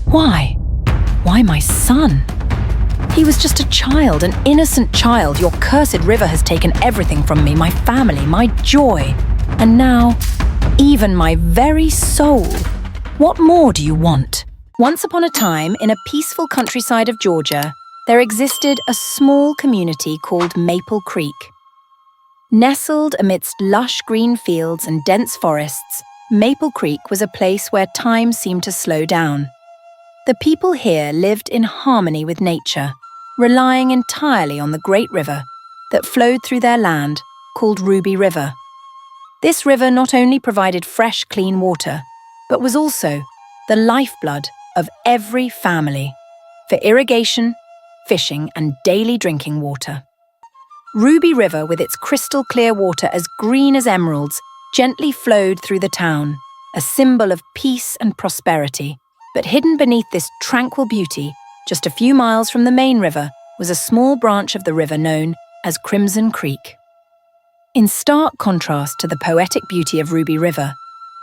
Why? Why my son? He was just a child, an innocent child. Your cursed river has taken everything from me, my family, my joy. And now, even my very soul. What more do you want? Once upon a time, in a peaceful countryside of Georgia, there existed a small community called Maple Creek. Nestled amidst lush green fields and dense forests, Maple Creek was a place where time seemed to slow down. The people here lived in harmony with nature, relying entirely on the great river that flowed through their land, called Ruby River. This river not only provided fresh, clean water, but was also the lifeblood of every family for irrigation, fishing, and daily drinking water. Ruby River, with its crystal-clear water as green as emeralds, gently flowed through the town, a symbol of peace and prosperity. But hidden beneath this tranquil beauty, just a few miles from the main river, was a small branch of the river known as Crimson Creek. In stark contrast to the poetic beauty of Ruby River,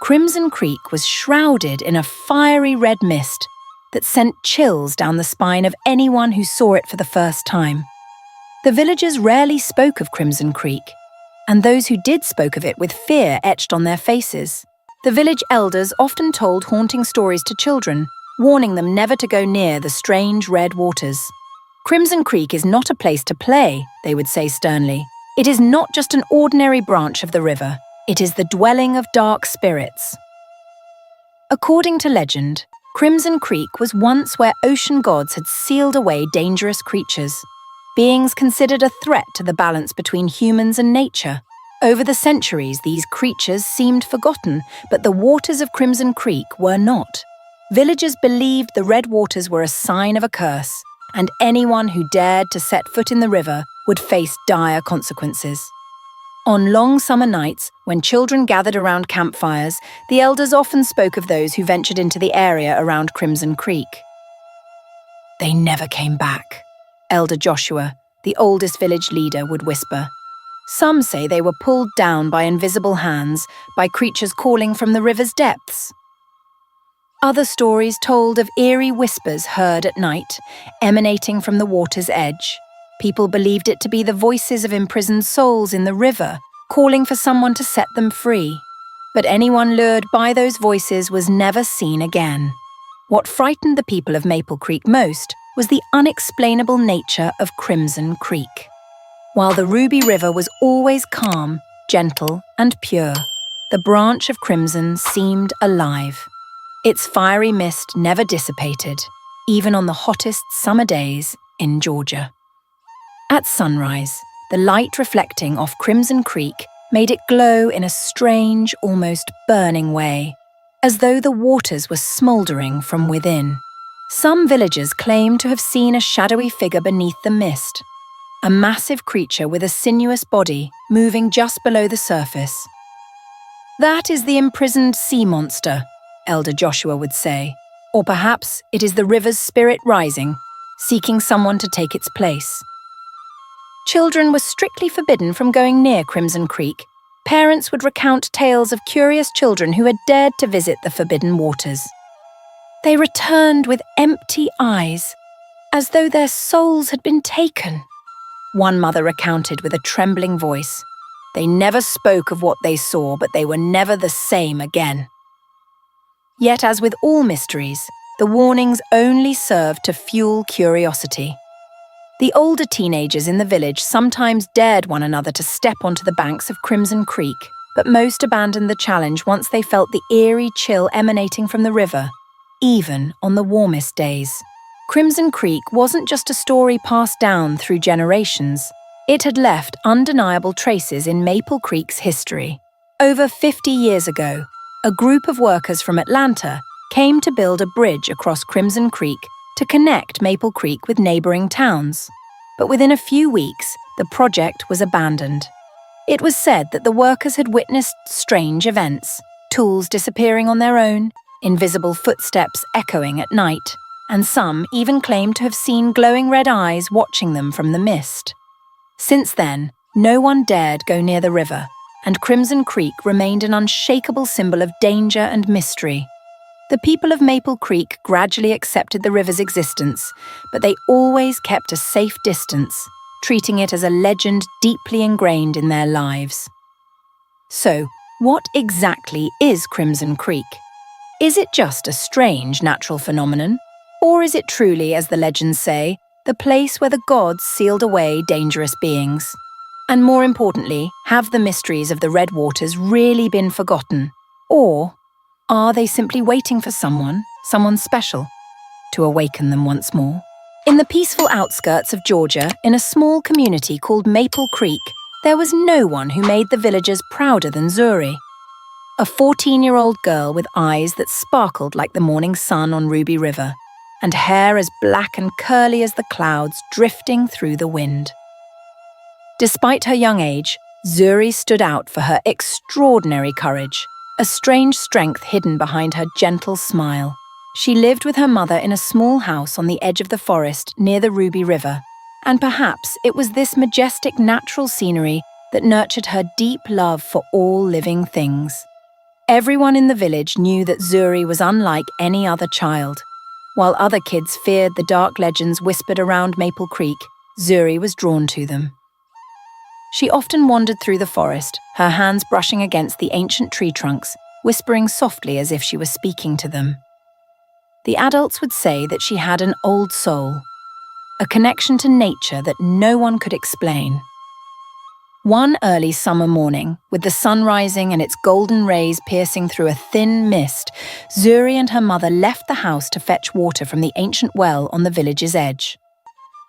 Crimson Creek was shrouded in a fiery red mist that sent chills down the spine of anyone who saw it for the first time. The villagers rarely spoke of Crimson Creek, and those who did spoke of it with fear etched on their faces. The village elders often told haunting stories to children, warning them never to go near the strange red waters. Crimson Creek is not a place to play, they would say sternly. It is not just an ordinary branch of the river. It is the dwelling of dark spirits. According to legend, Crimson Creek was once where ocean gods had sealed away dangerous creatures, beings considered a threat to the balance between humans and nature. Over the centuries, these creatures seemed forgotten, but the waters of Crimson Creek were not. Villagers believed the red waters were a sign of a curse, and anyone who dared to set foot in the river would face dire consequences. On long summer nights, when children gathered around campfires, the elders often spoke of those who ventured into the area around Crimson Creek. "They never came back," Elder Joshua, the oldest village leader, would whisper. Some say they were pulled down by invisible hands, by creatures calling from the river's depths. Other stories told of eerie whispers heard at night, emanating from the water's edge. People believed it to be the voices of imprisoned souls in the river, calling for someone to set them free. But anyone lured by those voices was never seen again. What frightened the people of Maple Creek most was the unexplainable nature of Crimson Creek. While the Ruby River was always calm, gentle, and pure, the branch of Crimson seemed alive. Its fiery mist never dissipated, even on the hottest summer days in Georgia. At sunrise, the light reflecting off Crimson Creek made it glow in a strange, almost burning way, as though the waters were smouldering from within. Some villagers claim to have seen a shadowy figure beneath the mist, a massive creature with a sinuous body moving just below the surface. "That is the imprisoned sea monster," Elder Joshua would say. "Or perhaps it is the river's spirit rising, seeking someone to take its place." Children were strictly forbidden from going near Crimson Creek. Parents would recount tales of curious children who had dared to visit the forbidden waters. They returned with empty eyes, as though their souls had been taken. One mother recounted with a trembling voice. They never spoke of what they saw, but they were never the same again. Yet, as with all mysteries, the warnings only served to fuel curiosity. The older teenagers in the village sometimes dared one another to step onto the banks of Crimson Creek, but most abandoned the challenge once they felt the eerie chill emanating from the river, even on the warmest days. Crimson Creek wasn't just a story passed down through generations. It had left undeniable traces in Maple Creek's history. Over 50 years ago, a group of workers from Atlanta came to build a bridge across Crimson Creek to connect Maple Creek with neighboring towns. But within a few weeks, the project was abandoned. It was said that the workers had witnessed strange events, tools disappearing on their own, invisible footsteps echoing at night, and some even claimed to have seen glowing red eyes watching them from the mist. Since then, no one dared go near the river, and Crimson Creek remained an unshakable symbol of danger and mystery. The people of Maple Creek gradually accepted the river's existence, but they always kept a safe distance, treating it as a legend deeply ingrained in their lives. So, what exactly is Crimson Creek? Is it just a strange natural phenomenon? Or is it truly, as the legends say, the place where the gods sealed away dangerous beings? And more importantly, have the mysteries of the Red Waters really been forgotten? Or are they simply waiting for someone special, to awaken them once more? In the peaceful outskirts of Georgia, in a small community called Maple Creek, there was no one who made the villagers prouder than Zuri. A 14-year-old girl with eyes that sparkled like the morning sun on Ruby River, and hair as black and curly as the clouds drifting through the wind. Despite her young age, Zuri stood out for her extraordinary courage, a strange strength hidden behind her gentle smile. She lived with her mother in a small house on the edge of the forest near the Ruby River, and perhaps it was this majestic natural scenery that nurtured her deep love for all living things. Everyone in the village knew that Zuri was unlike any other child. While other kids feared the dark legends whispered around Maple Creek, Zuri was drawn to them. She often wandered through the forest, her hands brushing against the ancient tree trunks, whispering softly as if she were speaking to them. The adults would say that she had an old soul, a connection to nature that no one could explain. One early summer morning, with the sun rising and its golden rays piercing through a thin mist, Zuri and her mother left the house to fetch water from the ancient well on the village's edge.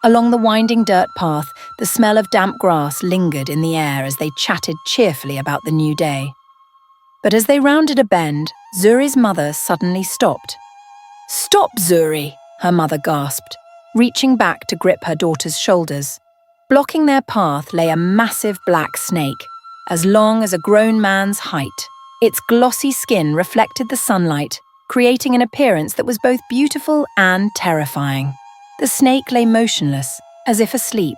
Along the winding dirt path, the smell of damp grass lingered in the air as they chatted cheerfully about the new day. But as they rounded a bend, Zuri's mother suddenly stopped. "Stop, Zuri!" her mother gasped, reaching back to grip her daughter's shoulders. Blocking their path lay a massive black snake, as long as a grown man's height. Its glossy skin reflected the sunlight, creating an appearance that was both beautiful and terrifying. The snake lay motionless, as if asleep,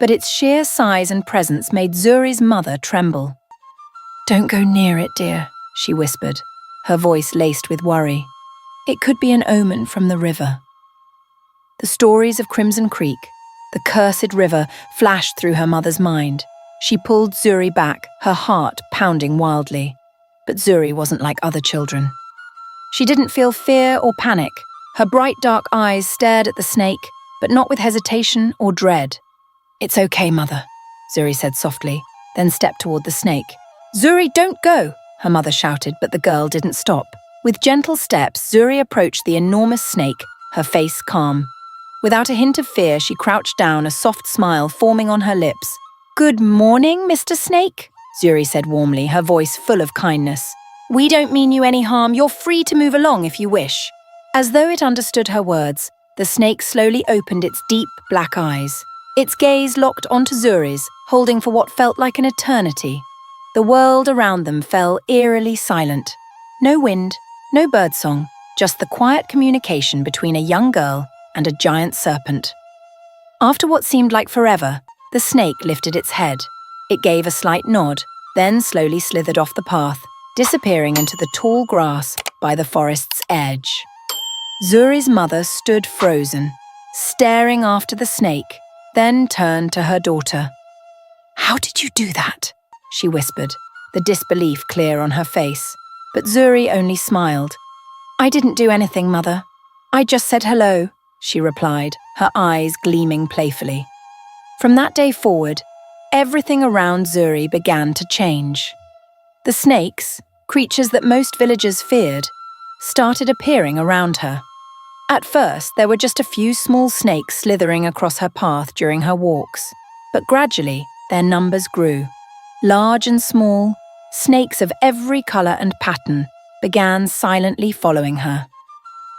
but its sheer size and presence made Zuri's mother tremble. "Don't go near it, dear," she whispered, her voice laced with worry. "It could be an omen from the river." The stories of Crimson Creek, the cursed river, flashed through her mother's mind. She pulled Zuri back, her heart pounding wildly. But Zuri wasn't like other children. She didn't feel fear or panic. Her bright dark eyes stared at the snake, but not with hesitation or dread. "It's okay, Mother," Zuri said softly, then stepped toward the snake. "Zuri, don't go!" her mother shouted, but the girl didn't stop. With gentle steps, Zuri approached the enormous snake, her face calm. Without a hint of fear, she crouched down, a soft smile forming on her lips. "Good morning, Mr. Snake," Zuri said warmly, her voice full of kindness. "We don't mean you any harm. You're free to move along if you wish." As though it understood her words, the snake slowly opened its deep black eyes. Its gaze locked onto Zuri's, holding for what felt like an eternity. The world around them fell eerily silent. No wind, no birdsong, just the quiet communication between a young girl and a giant serpent. After what seemed like forever, the snake lifted its head. It gave a slight nod, then slowly slithered off the path, disappearing into the tall grass by the forest's edge. Zuri's mother stood frozen, staring after the snake, then turned to her daughter. "How did you do that?" she whispered, the disbelief clear on her face. But Zuri only smiled. "I didn't do anything, Mother. I just said hello," she replied, her eyes gleaming playfully. From that day forward, everything around Zuri began to change. The snakes, creatures that most villagers feared, started appearing around her. At first, there were just a few small snakes slithering across her path during her walks, but gradually their numbers grew. Large and small, snakes of every colour and pattern began silently following her.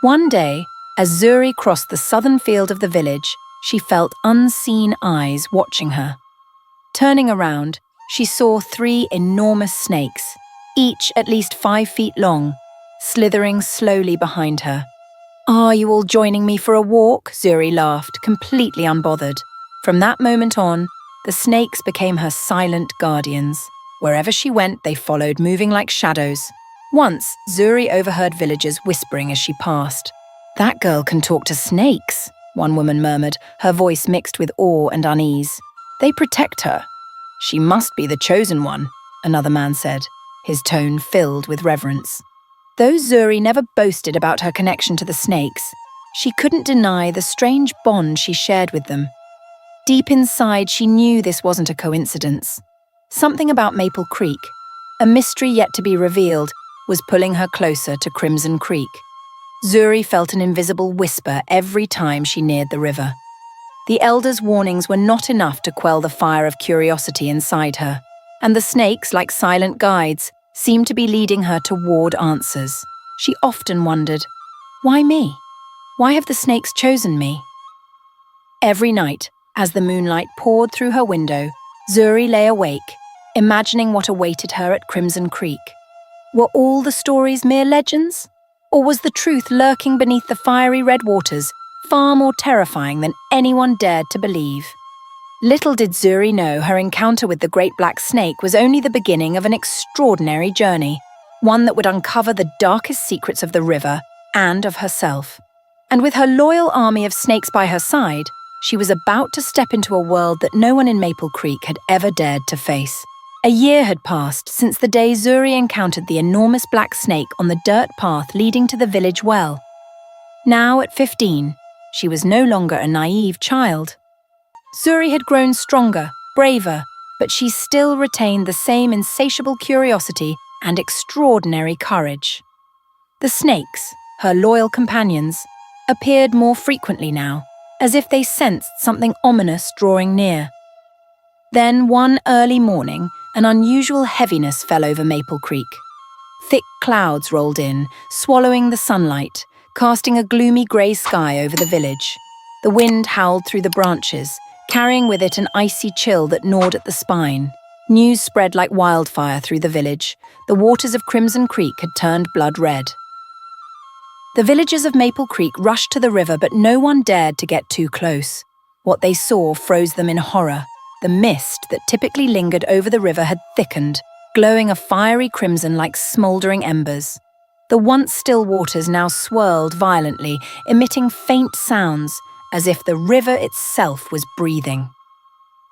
One day, as Zuri crossed the southern field of the village, she felt unseen eyes watching her. Turning around, she saw 3 enormous snakes, each at least 5 feet long, slithering slowly behind her. "Are you all joining me for a walk?" Zuri laughed, completely unbothered. From that moment on, the snakes became her silent guardians. Wherever she went, they followed, moving like shadows. Once, Zuri overheard villagers whispering as she passed. "That girl can talk to snakes," one woman murmured, her voice mixed with awe and unease. "They protect her." "She must be the chosen one," another man said, his tone filled with reverence. Though Zuri never boasted about her connection to the snakes, she couldn't deny the strange bond she shared with them. Deep inside, she knew this wasn't a coincidence. Something about Maple Creek, a mystery yet to be revealed, was pulling her closer to Crimson Creek. Zuri felt an invisible whisper every time she neared the river. The elders' warnings were not enough to quell the fire of curiosity inside her, and the snakes, like silent guides, seemed to be leading her toward answers. She often wondered, why me? Why have the snakes chosen me? Every night, as the moonlight poured through her window, Zuri lay awake, imagining what awaited her at Crimson Creek. Were all the stories mere legends? Or was the truth lurking beneath the fiery red waters, far more terrifying than anyone dared to believe? Little did Zuri know her encounter with the great black snake was only the beginning of an extraordinary journey, one that would uncover the darkest secrets of the river and of herself. And with her loyal army of snakes by her side, she was about to step into a world that no one in Maple Creek had ever dared to face. A year had passed since the day Zuri encountered the enormous black snake on the dirt path leading to the village well. Now, at 15, she was no longer a naive child. Zuri had grown stronger, braver, but she still retained the same insatiable curiosity and extraordinary courage. The snakes, her loyal companions, appeared more frequently now, as if they sensed something ominous drawing near. Then, one early morning, an unusual heaviness fell over Maple Creek. Thick clouds rolled in, swallowing the sunlight, casting a gloomy grey sky over the village. The wind howled through the branches, carrying with it an icy chill that gnawed at the spine. News spread like wildfire through the village. The waters of Crimson Creek had turned blood red. The villagers of Maple Creek rushed to the river, but no one dared to get too close. What they saw froze them in horror. The mist that typically lingered over the river had thickened, glowing a fiery crimson like smouldering embers. The once still waters now swirled violently, emitting faint sounds, as if the river itself was breathing.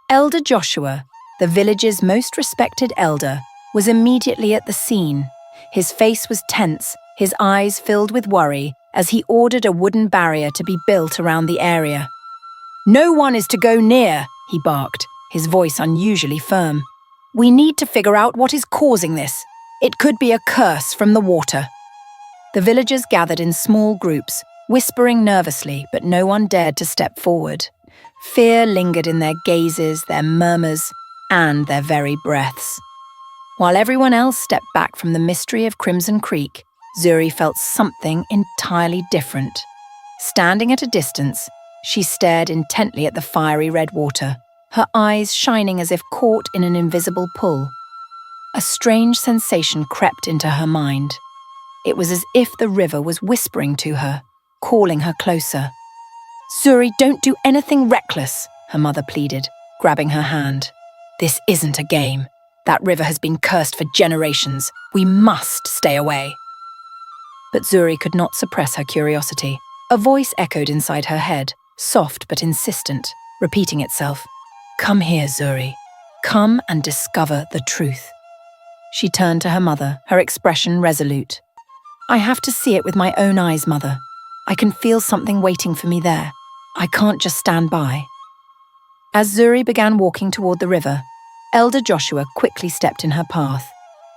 Elder Joshua, the village's most respected elder, was immediately at the scene. His face was tense, his eyes filled with worry, as he ordered a wooden barrier to be built around the area. "No one is to go near," he barked, his voice unusually firm. "We need to figure out what is causing this. It could be a curse from the water." The villagers gathered in small groups, whispering nervously, but no one dared to step forward. Fear lingered in their gazes, their murmurs, and their very breaths. While everyone else stepped back from the mystery of Crimson Creek, Zuri felt something entirely different. Standing at a distance, she stared intently at the fiery red water, her eyes shining as if caught in an invisible pull. A strange sensation crept into her mind. It was as if the river was whispering to her, calling her closer. "Zuri, don't do anything reckless," her mother pleaded, grabbing her hand. "This isn't a game. That river has been cursed for generations. We must stay away." But Zuri could not suppress her curiosity. A voice echoed inside her head, soft but insistent, repeating itself. "Come here, Zuri. Come and discover the truth." She turned to her mother, her expression resolute. "I have to see it with my own eyes, Mother. I can feel something waiting for me there. I can't just stand by." As Zuri began walking toward the river, Elder Joshua quickly stepped in her path.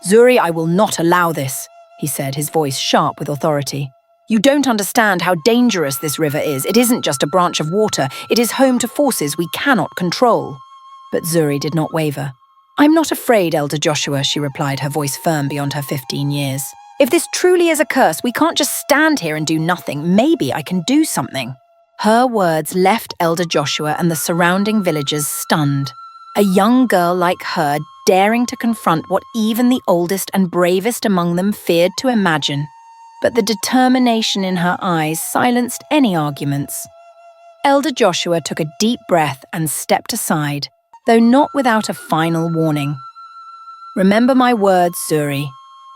"Zuri, I will not allow this," he said, his voice sharp with authority. "You don't understand how dangerous this river is. It isn't just a branch of water. It is home to forces we cannot control." But Zuri did not waver. "I'm not afraid, Elder Joshua," she replied, her voice firm beyond her 15 years. "If this truly is a curse, we can't just stand here and do nothing. Maybe I can do something." Her words left Elder Joshua and the surrounding villagers stunned. A young girl like her daring to confront what even the oldest and bravest among them feared to imagine. But the determination in her eyes silenced any arguments. Elder Joshua took a deep breath and stepped aside, though not without a final warning. "Remember my words, Zuri.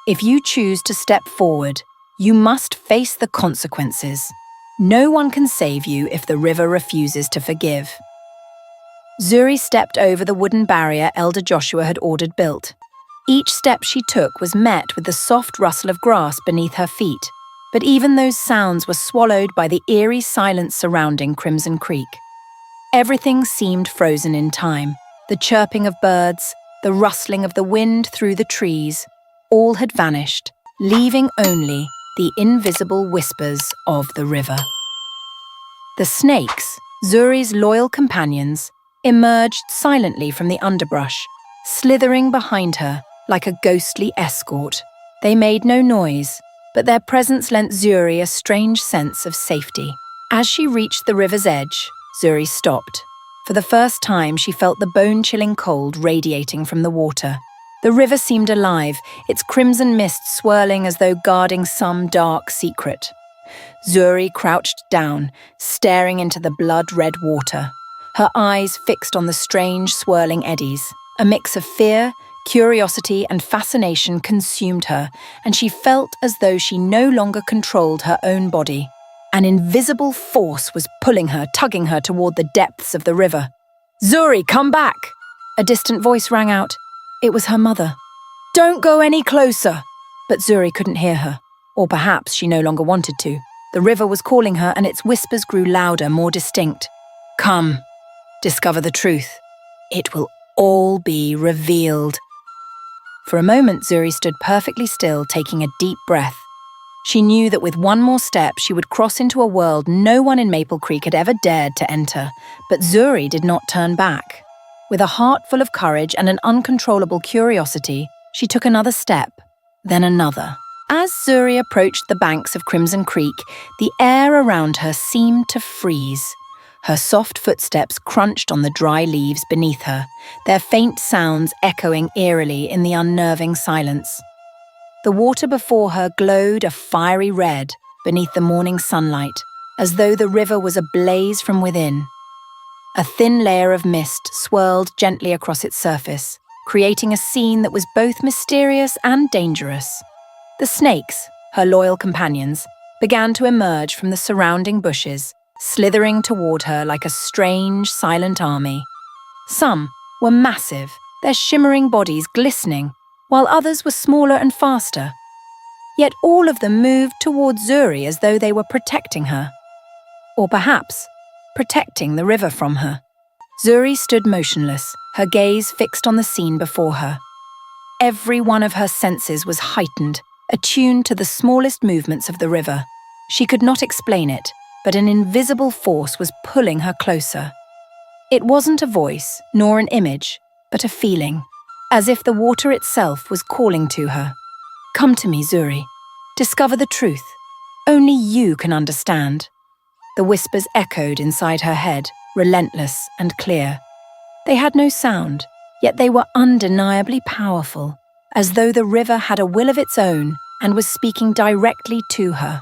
If you choose to step forward, you must face the consequences. No one can save you if the river refuses to forgive. Zuri stepped over the wooden barrier Elder Joshua had ordered built. Each step she took was met with the soft rustle of grass beneath her feet, but even those sounds were swallowed by the eerie silence surrounding Crimson Creek. Everything seemed frozen in time. The chirping of birds, the rustling of the wind through the trees, all had vanished, leaving only the invisible whispers of the river. The snakes, Zuri's loyal companions, emerged silently from the underbrush, slithering behind her like a ghostly escort. They made no noise, but their presence lent Zuri a strange sense of safety. As she reached the river's edge, Zuri stopped. For the first time, she felt the bone-chilling cold radiating from the water. The river seemed alive, its crimson mist swirling as though guarding some dark secret. Zuri crouched down, staring into the blood-red water, her eyes fixed on the strange, swirling eddies. A mix of fear, curiosity, and fascination consumed her, and she felt as though she no longer controlled her own body. An invisible force was pulling her, tugging her toward the depths of the river. "Zuri, come back!" A distant voice rang out. It was her mother. "Don't go any closer!" But Zuri couldn't hear her. Or perhaps she no longer wanted to. The river was calling her, and its whispers grew louder, more distinct. "Come, discover the truth. It will all be revealed." For a moment, Zuri stood perfectly still, taking a deep breath. She knew that with one more step, she would cross into a world no one in Maple Creek had ever dared to enter. But Zuri did not turn back. With a heart full of courage and an uncontrollable curiosity, she took another step, then another. As Zuri approached the banks of Crimson Creek, the air around her seemed to freeze. Her soft footsteps crunched on the dry leaves beneath her, their faint sounds echoing eerily in the unnerving silence. The water before her glowed a fiery red beneath the morning sunlight, as though the river was ablaze from within. A thin layer of mist swirled gently across its surface, creating a scene that was both mysterious and dangerous. The snakes, her loyal companions, began to emerge from the surrounding bushes, slithering toward her like a strange, silent army. Some were massive, their shimmering bodies glistening, while others were smaller and faster. Yet all of them moved toward Zuri as though they were protecting her. Or perhaps, protecting the river from her. Zuri stood motionless, her gaze fixed on the scene before her. Every one of her senses was heightened, attuned to the smallest movements of the river. She could not explain it, but an invisible force was pulling her closer. It wasn't a voice, nor an image, but a feeling, as if the water itself was calling to her. "Come to me, Zuri. Discover the truth. Only you can understand." The whispers echoed inside her head, relentless and clear. They had no sound, yet they were undeniably powerful, as though the river had a will of its own and was speaking directly to her.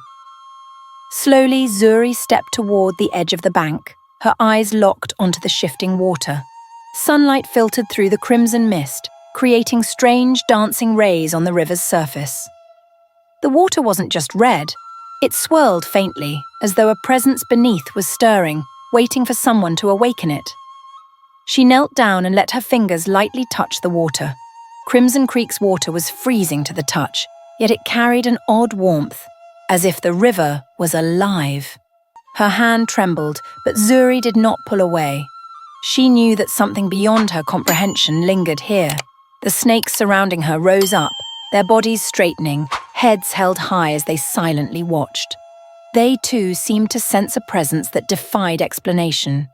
Slowly, Zuri stepped toward the edge of the bank, her eyes locked onto the shifting water. Sunlight filtered through the crimson mist, creating strange dancing rays on the river's surface. The water wasn't just red, it swirled faintly, as though a presence beneath was stirring, waiting for someone to awaken it. She knelt down and let her fingers lightly touch the water. Crimson Creek's water was freezing to the touch, yet it carried an odd warmth, as if the river was alive. Her hand trembled, but Zuri did not pull away. She knew that something beyond her comprehension lingered here. The snakes surrounding her rose up, their bodies straightening, heads held high as they silently watched. They too seemed to sense a presence that defied explanation.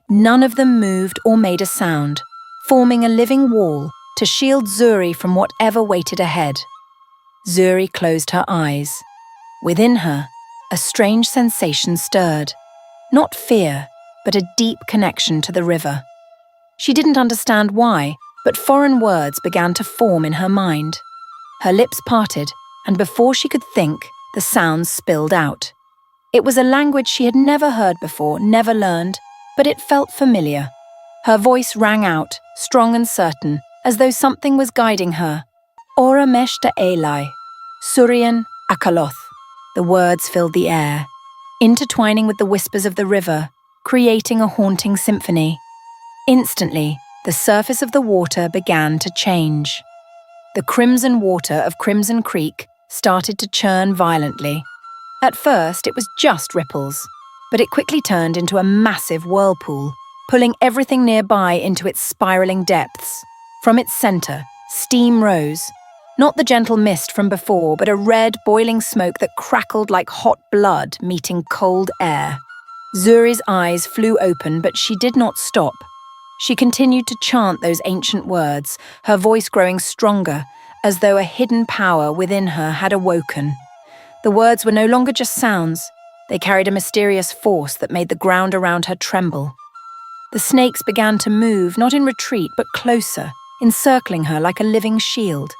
None of them moved or made a sound, forming a living wall to shield Zuri from whatever waited ahead. Zuri closed her eyes. Within her, a strange sensation stirred. Not fear, but a deep connection to the river. She didn't understand why, but foreign words began to form in her mind. Her lips parted, and before she could think, the sounds spilled out. It was a language she had never heard before, never learned, but it felt familiar. Her voice rang out, strong and certain, as though something was guiding her. Ora meshta Eli, Surian Akaloth. The words filled the air, intertwining with the whispers of the river, creating a haunting symphony. Instantly, the surface of the water began to change. The crimson water of Crimson Creek started to churn violently. At first, it was just ripples, but it quickly turned into a massive whirlpool, pulling everything nearby into its spiraling depths. From its center, steam rose. Not the gentle mist from before, but a red, boiling smoke that crackled like hot blood meeting cold air. Zuri's eyes flew open, but she did not stop. She continued to chant those ancient words, her voice growing stronger, as though a hidden power within her had awoken. The words were no longer just sounds. They carried a mysterious force that made the ground around her tremble. The snakes began to move, not in retreat, but closer, encircling her like a living shield.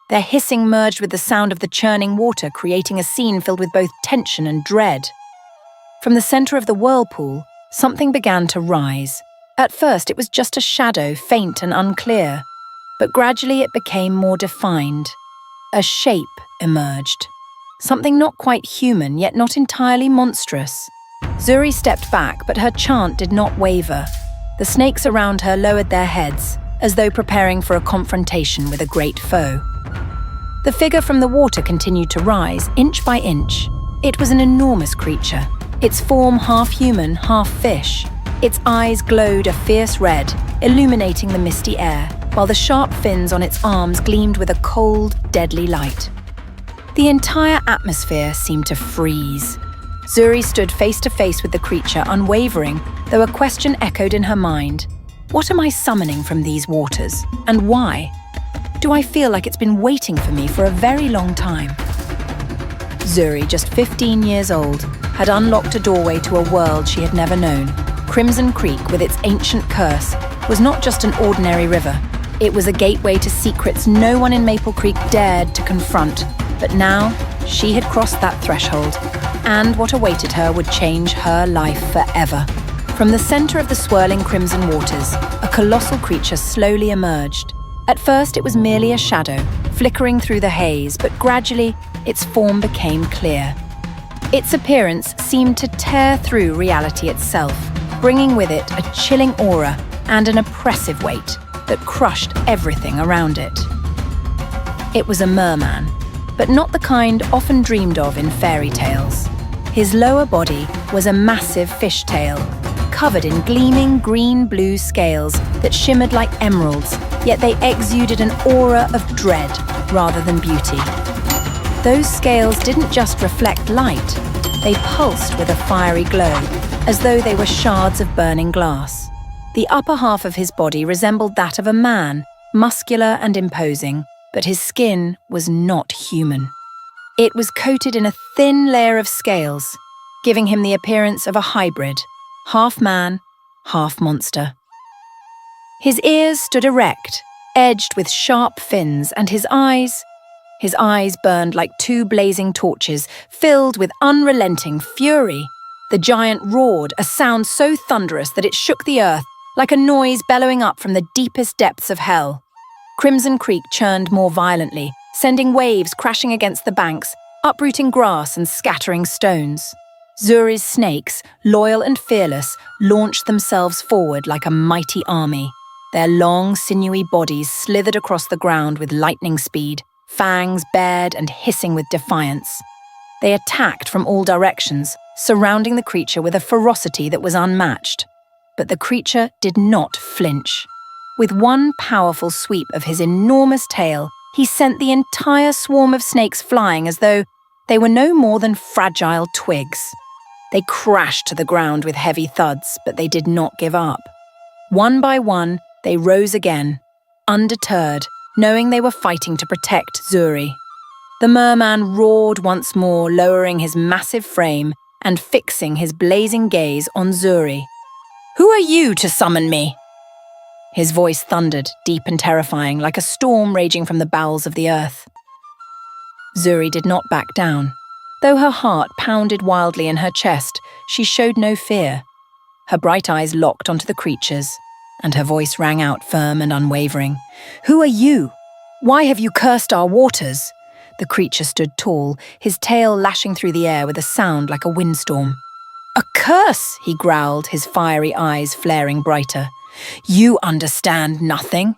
Their hissing merged with the sound of the churning water, creating a scene filled with both tension and dread. From the center of the whirlpool, something began to rise. At first, it was just a shadow, faint and unclear, but gradually it became more defined. A shape emerged. Something not quite human, yet not entirely monstrous. Zuri stepped back, but her chant did not waver. The snakes around her lowered their heads, as though preparing for a confrontation with a great foe. The figure from the water continued to rise, inch by inch. It was an enormous creature, its form half human, half fish. Its eyes glowed a fierce red, illuminating the misty air, while the sharp fins on its arms gleamed with a cold, deadly light. The entire atmosphere seemed to freeze. Zuri stood face to face with the creature, unwavering, though a question echoed in her mind. What am I summoning from these waters, and why? Do I feel like it's been waiting for me for a very long time? Zuri, just 15 years old, had unlocked a doorway to a world she had never known. Crimson Creek, with its ancient curse, was not just an ordinary river. It was a gateway to secrets no one in Maple Creek dared to confront. But now, she had crossed that threshold, and what awaited her would change her life forever. From the center of the swirling crimson waters, a colossal creature slowly emerged. At first, it was merely a shadow, flickering through the haze, but gradually, its form became clear. Its appearance seemed to tear through reality itself, bringing with it a chilling aura and an oppressive weight that crushed everything around it. It was a merman, but not the kind often dreamed of in fairy tales. His lower body was a massive fishtail, covered in gleaming green-blue scales that shimmered like emeralds, yet they exuded an aura of dread rather than beauty. Those scales didn't just reflect light, they pulsed with a fiery glow, as though they were shards of burning glass. The upper half of his body resembled that of a man, muscular and imposing, but his skin was not human. It was coated in a thin layer of scales, giving him the appearance of a hybrid, half man, half monster. His ears stood erect, edged with sharp fins, and his eyes burned like two blazing torches, filled with unrelenting fury. The giant roared, a sound so thunderous that it shook the earth, like a noise bellowing up from the deepest depths of hell. Crimson Creek churned more violently, sending waves crashing against the banks, uprooting grass and scattering stones. Zuri's snakes, loyal and fearless, launched themselves forward like a mighty army. Their long, sinewy bodies slithered across the ground with lightning speed, fangs bared and hissing with defiance. They attacked from all directions, surrounding the creature with a ferocity that was unmatched. But the creature did not flinch. With one powerful sweep of his enormous tail, he sent the entire swarm of snakes flying as though they were no more than fragile twigs. They crashed to the ground with heavy thuds, but they did not give up. One by one, they rose again, undeterred, knowing they were fighting to protect Zuri. The merman roared once more, lowering his massive frame and fixing his blazing gaze on Zuri. "Who are you to summon me?" His voice thundered, deep and terrifying, like a storm raging from the bowels of the earth. Zuri did not back down. Though her heart pounded wildly in her chest, she showed no fear. Her bright eyes locked onto the creature's, and her voice rang out firm and unwavering. "Who are you? Why have you cursed our waters? The creature stood tall, his tail lashing through the air with a sound like a windstorm. "A curse!" he growled, his fiery eyes flaring brighter. "You understand nothing.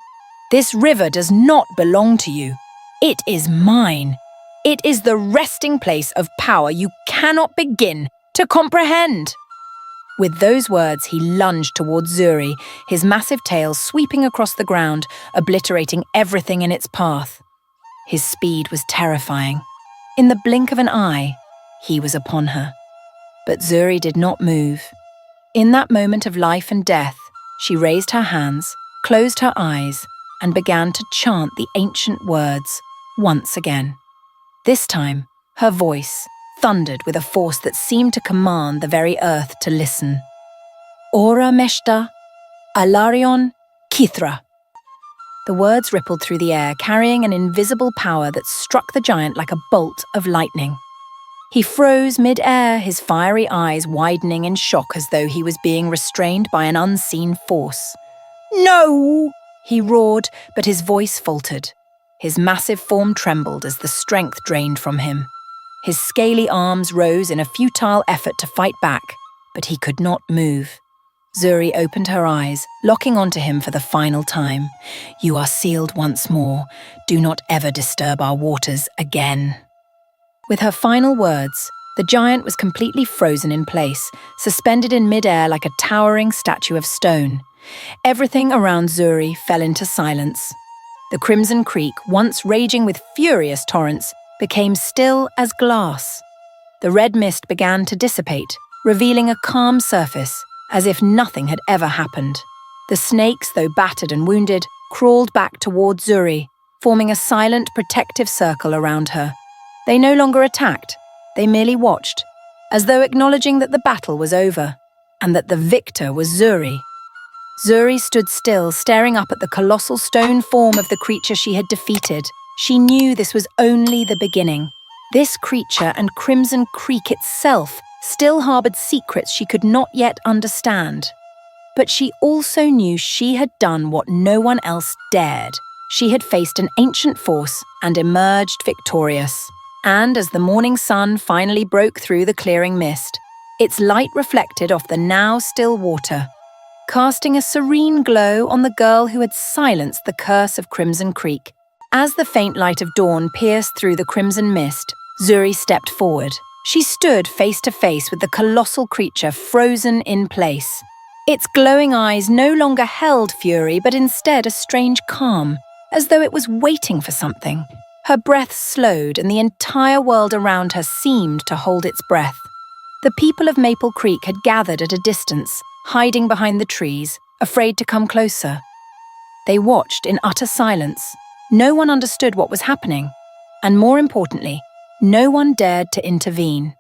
This river does not belong to you. It is mine. It is the resting place of power you cannot begin to comprehend." With those words, he lunged towards Zuri, his massive tail sweeping across the ground, obliterating everything in its path. His speed was terrifying. In the blink of an eye, he was upon her. But Zuri did not move. In that moment of life and death, she raised her hands, closed her eyes, and began to chant the ancient words once again. This time, her voice thundered with a force that seemed to command the very earth to listen. "Ora meshta, alarion, kithra." The words rippled through the air, carrying an invisible power that struck the giant like a bolt of lightning. He froze mid-air, his fiery eyes widening in shock as though he was being restrained by an unseen force. "No!" he roared, but his voice faltered. His massive form trembled as the strength drained from him. His scaly arms rose in a futile effort to fight back, but he could not move. Zuri opened her eyes, locking onto him for the final time. "You are sealed once more. Do not ever disturb our waters again." With her final words, the giant was completely frozen in place, suspended in mid-air like a towering statue of stone. Everything around Zuri fell into silence. The Crimson Creek, once raging with furious torrents, became still as glass. The red mist began to dissipate, revealing a calm surface, as if nothing had ever happened. The snakes, though battered and wounded, crawled back toward Zuri, forming a silent, protective circle around her. They no longer attacked, they merely watched, as though acknowledging that the battle was over, and that the victor was Zuri. Zuri stood still, staring up at the colossal stone form of the creature she had defeated. She knew this was only the beginning. This creature and Crimson Creek itself still harbored secrets she could not yet understand. But she also knew she had done what no one else dared. She had faced an ancient force and emerged victorious. And as the morning sun finally broke through the clearing mist, its light reflected off the now still water, casting a serene glow on the girl who had silenced the curse of Crimson Creek. As the faint light of dawn pierced through the crimson mist, Zuri stepped forward. She stood face to face with the colossal creature frozen in place. Its glowing eyes no longer held fury, but instead a strange calm, as though it was waiting for something. Her breath slowed, and the entire world around her seemed to hold its breath. The people of Maple Creek had gathered at a distance, hiding behind the trees, afraid to come closer. They watched in utter silence. No one understood what was happening, and more importantly, no one dared to intervene.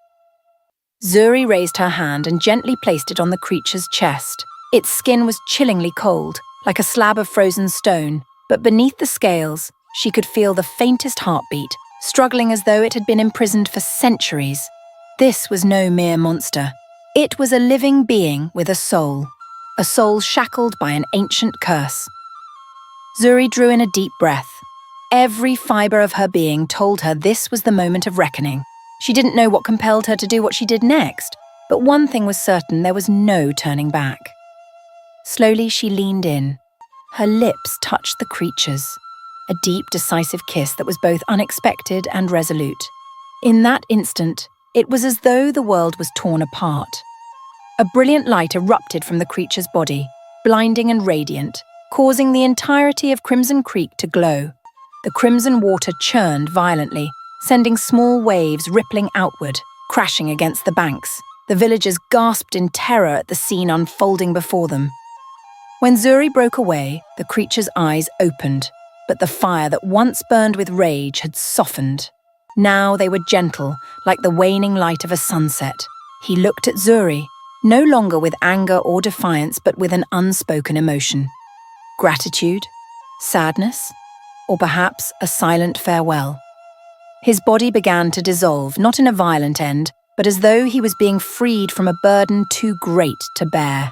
Zuri raised her hand and gently placed it on the creature's chest. Its skin was chillingly cold, like a slab of frozen stone, but beneath the scales, she could feel the faintest heartbeat, struggling as though it had been imprisoned for centuries. This was no mere monster. It was a living being with a soul shackled by an ancient curse. Zuri drew in a deep breath. Every fibre of her being told her this was the moment of reckoning. She didn't know what compelled her to do what she did next, but one thing was certain: there was no turning back. Slowly she leaned in. Her lips touched the creature's, a deep, decisive kiss that was both unexpected and resolute. In that instant, it was as though the world was torn apart. A brilliant light erupted from the creature's body, blinding and radiant, causing the entirety of Crimson Creek to glow. The crimson water churned violently, sending small waves rippling outward, crashing against the banks. The villagers gasped in terror at the scene unfolding before them. When Zuri broke away, the creature's eyes opened, but the fire that once burned with rage had softened. Now they were gentle, like the waning light of a sunset. He looked at Zuri, no longer with anger or defiance, but with an unspoken emotion. Gratitude, sadness, or perhaps a silent farewell. His body began to dissolve, not in a violent end, but as though he was being freed from a burden too great to bear.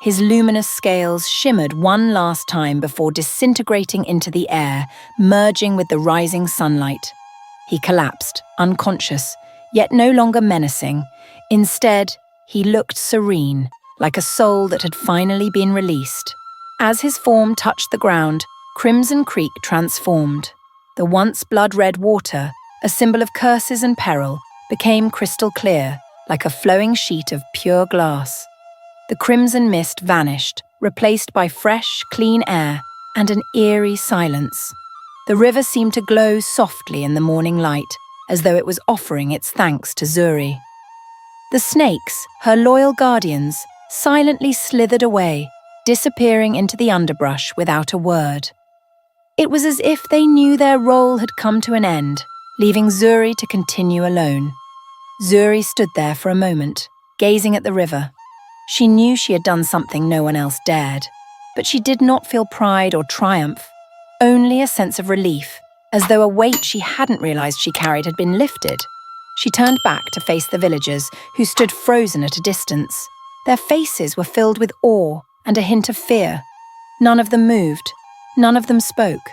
His luminous scales shimmered one last time before disintegrating into the air, merging with the rising sunlight. He collapsed, unconscious, yet no longer menacing. Instead, he looked serene, like a soul that had finally been released. As his form touched the ground, Crimson Creek transformed. The once blood-red water, a symbol of curses and peril, became crystal clear, like a flowing sheet of pure glass. The crimson mist vanished, replaced by fresh, clean air and an eerie silence. The river seemed to glow softly in the morning light, as though it was offering its thanks to Zuri. The snakes, her loyal guardians, silently slithered away, disappearing into the underbrush without a word. It was as if they knew their role had come to an end, leaving Zuri to continue alone. Zuri stood there for a moment, gazing at the river. She knew she had done something no one else dared, but she did not feel pride or triumph, only a sense of relief, as though a weight she hadn't realized she carried had been lifted. She turned back to face the villagers, who stood frozen at a distance. Their faces were filled with awe and a hint of fear. None of them moved. None of them spoke.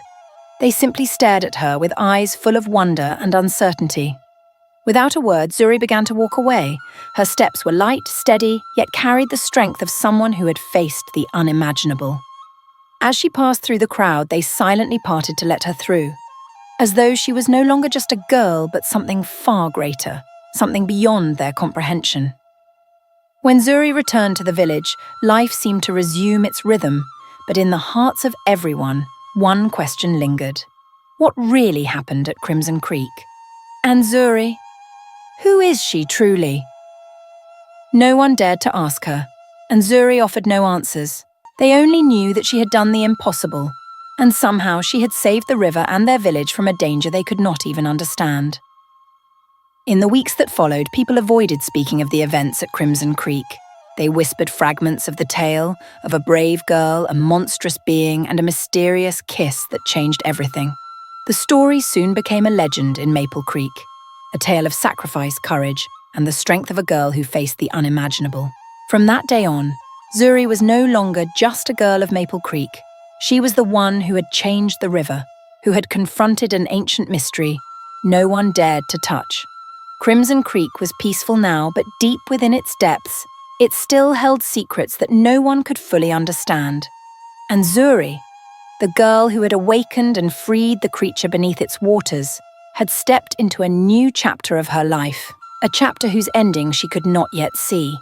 They simply stared at her with eyes full of wonder and uncertainty. Without a word, Zuri began to walk away. Her steps were light, steady, yet carried the strength of someone who had faced the unimaginable. As she passed through the crowd, they silently parted to let her through, as though she was no longer just a girl, but something far greater, something beyond their comprehension. When Zuri returned to the village, life seemed to resume its rhythm, but in the hearts of everyone, one question lingered. What really happened at Crimson Creek? And Zuri? Who is she truly? No one dared to ask her, and Zuri offered no answers. They only knew that she had done the impossible, and somehow she had saved the river and their village from a danger they could not even understand. In the weeks that followed, people avoided speaking of the events at Crimson Creek. They whispered fragments of the tale, of a brave girl, a monstrous being, and a mysterious kiss that changed everything. The story soon became a legend in Maple Creek, a tale of sacrifice, courage, and the strength of a girl who faced the unimaginable. From that day on, Zuri was no longer just a girl of Maple Creek. She was the one who had changed the river, who had confronted an ancient mystery no one dared to touch. Crimson Creek was peaceful now, but deep within its depths, it still held secrets that no one could fully understand. And Zuri, the girl who had awakened and freed the creature beneath its waters, had stepped into a new chapter of her life, a chapter whose ending she could not yet see.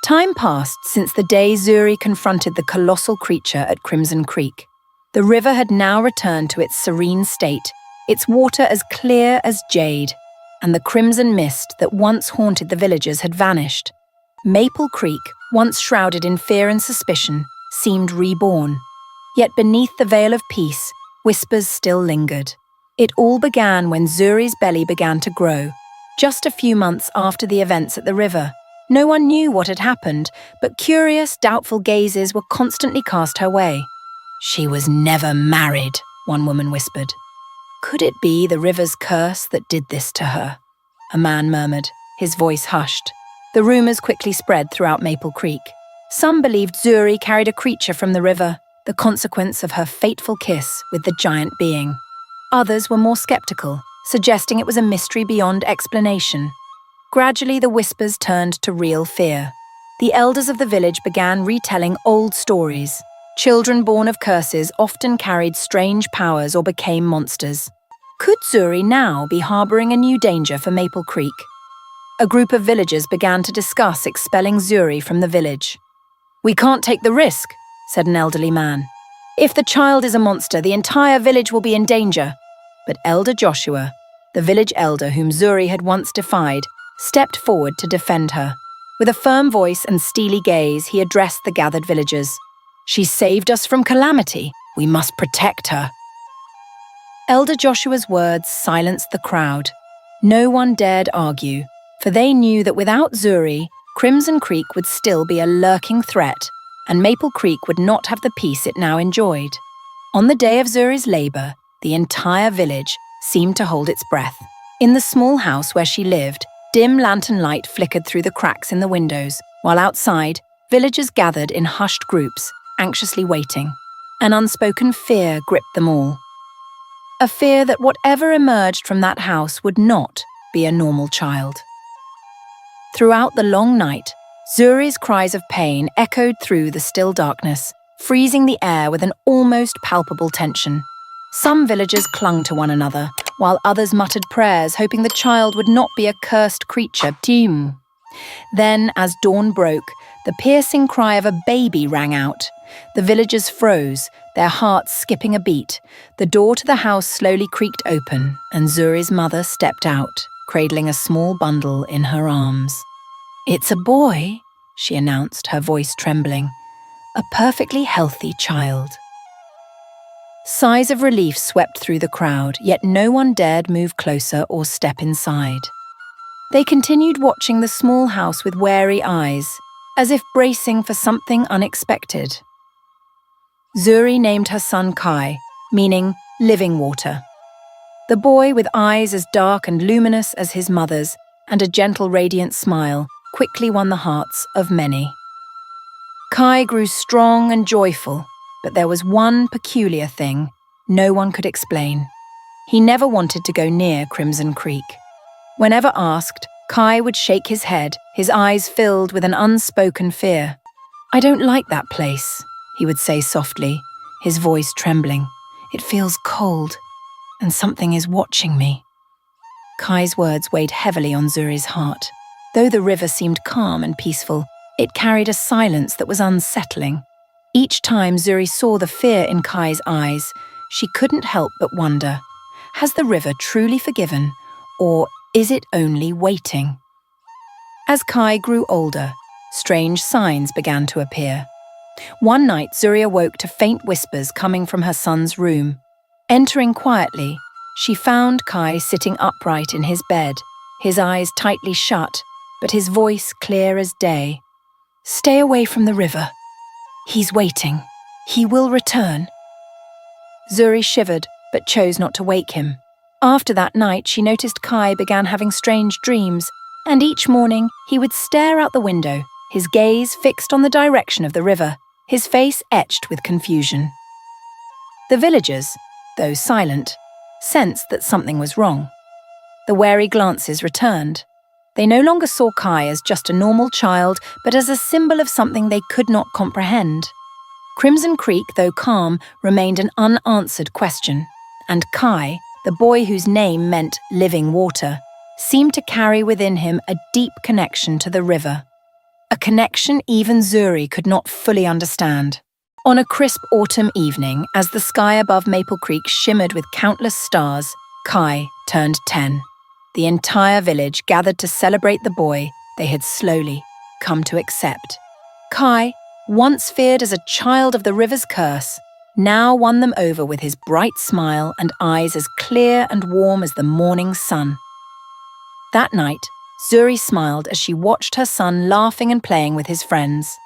Time passed since the day Zuri confronted the colossal creature at Crimson Creek. The river had now returned to its serene state, its water as clear as jade, and the crimson mist that once haunted the villagers had vanished. Maple Creek, once shrouded in fear and suspicion, seemed reborn. Yet beneath the veil of peace, whispers still lingered. It all began when Zuri's belly began to grow, just a few months after the events at the river. No one knew what had happened, but curious, doubtful gazes were constantly cast her way. She was never married, one woman whispered. Could it be the river's curse that did this to her? A man murmured, his voice hushed. The rumors quickly spread throughout Maple Creek. Some believed Zuri carried a creature from the river, the consequence of her fateful kiss with the giant being. Others were more skeptical, suggesting it was a mystery beyond explanation. Gradually, the whispers turned to real fear. The elders of the village began retelling old stories. Children born of curses often carried strange powers or became monsters. Could Zuri now be harboring a new danger for Maple Creek? A group of villagers began to discuss expelling Zuri from the village. "We can't take the risk," said an elderly man. "If the child is a monster, the entire village will be in danger." But Elder Joshua, the village elder whom Zuri had once defied, stepped forward to defend her. With a firm voice and steely gaze, he addressed the gathered villagers. "She saved us from calamity. We must protect her." Elder Joshua's words silenced the crowd. No one dared argue, for they knew that without Zuri, Crimson Creek would still be a lurking threat, and Maple Creek would not have the peace it now enjoyed. On the day of Zuri's labor, the entire village seemed to hold its breath. In the small house where she lived, dim lantern light flickered through the cracks in the windows, while outside, villagers gathered in hushed groups, anxiously waiting. An unspoken fear gripped them all. a fear that whatever emerged from that house would not be a normal child. Throughout the long night, Zuri's cries of pain echoed through the still darkness, freezing the air with an almost palpable tension. Some villagers clung to one another, while others muttered prayers, hoping the child would not be a cursed creature. Then, as dawn broke, the piercing cry of a baby rang out. The villagers froze, their hearts skipping a beat. The door to the house slowly creaked open, and Zuri's mother stepped out, cradling a small bundle in her arms. "It's a boy," she announced, her voice trembling. "A perfectly healthy child." Sighs of relief swept through the crowd, yet no one dared move closer or step inside. They continued watching the small house with wary eyes, as if bracing for something unexpected. Zuri named her son Kai, meaning living water. The boy, with eyes as dark and luminous as his mother's, and a gentle, radiant smile, quickly won the hearts of many. Kai grew strong and joyful, but there was one peculiar thing no one could explain. He never wanted to go near Crimson Creek. Whenever asked, Kai would shake his head, his eyes filled with an unspoken fear. "I don't like that place," he would say softly, his voice trembling. "It feels cold, and something is watching me." Kai's words weighed heavily on Zuri's heart. Though the river seemed calm and peaceful, it carried a silence that was unsettling. Each time Zuri saw the fear in Kai's eyes, she couldn't help but wonder, has the river truly forgiven, or is it only waiting? As Kai grew older, strange signs began to appear. One night, Zuri awoke to faint whispers coming from her son's room. Entering quietly, she found Kai sitting upright in his bed, his eyes tightly shut, but his voice clear as day. "Stay away from the river. He's waiting. He will return." Zuri shivered, but chose not to wake him. After that night, she noticed Kai began having strange dreams, and each morning he would stare out the window, his gaze fixed on the direction of the river, his face etched with confusion. The villagers, though silent, sensed that something was wrong. The wary glances returned. They no longer saw Kai as just a normal child, but as a symbol of something they could not comprehend. Crimson Creek, though calm, remained an unanswered question, and Kai, the boy whose name meant living water, seemed to carry within him a deep connection to the river. A connection even Zuri could not fully understand. On a crisp autumn evening, as the sky above Maple Creek shimmered with countless stars, Kai turned 10. The entire village gathered to celebrate the boy they had slowly come to accept. Kai, once feared as a child of the river's curse, now won them over with his bright smile and eyes as clear and warm as the morning sun. That night, Zuri smiled as she watched her son laughing and playing with his friends.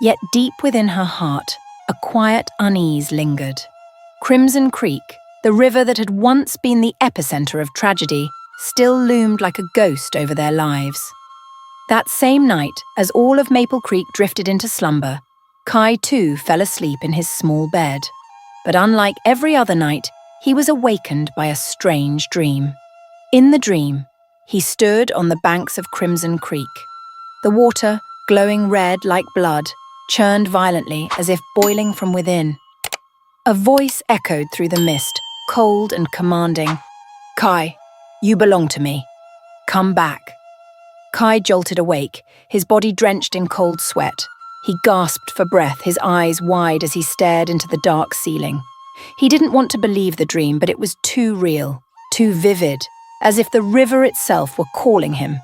Yet deep within her heart, a quiet unease lingered. Crimson Creek, the river that had once been the epicenter of tragedy, still loomed like a ghost over their lives. That same night, as all of Maple Creek drifted into slumber, Kai too fell asleep in his small bed. But unlike every other night, he was awakened by a strange dream. In the dream, he stood on the banks of Crimson Creek. The water, glowing red like blood, churned violently as if boiling from within. A voice echoed through the mist, cold and commanding. "Kai, you belong to me. Come back." Kai jolted awake, his body drenched in cold sweat. He gasped for breath, his eyes wide as he stared into the dark ceiling. He didn't want to believe the dream, but it was too real, too vivid, as if the river itself were calling him.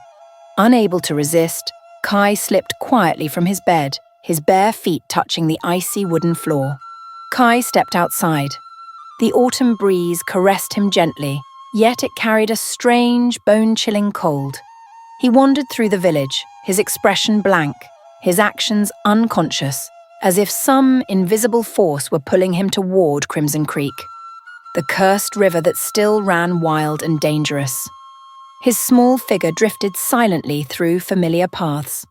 Unable to resist, Kai slipped quietly from his bed, his bare feet touching the icy wooden floor. Kai stepped outside. The autumn breeze caressed him gently, yet it carried a strange, bone-chilling cold. He wandered through the village, his expression blank, his actions unconscious, as if some invisible force were pulling him toward Crimson Creek, the cursed river that still ran wild and dangerous. His small figure drifted silently through familiar paths.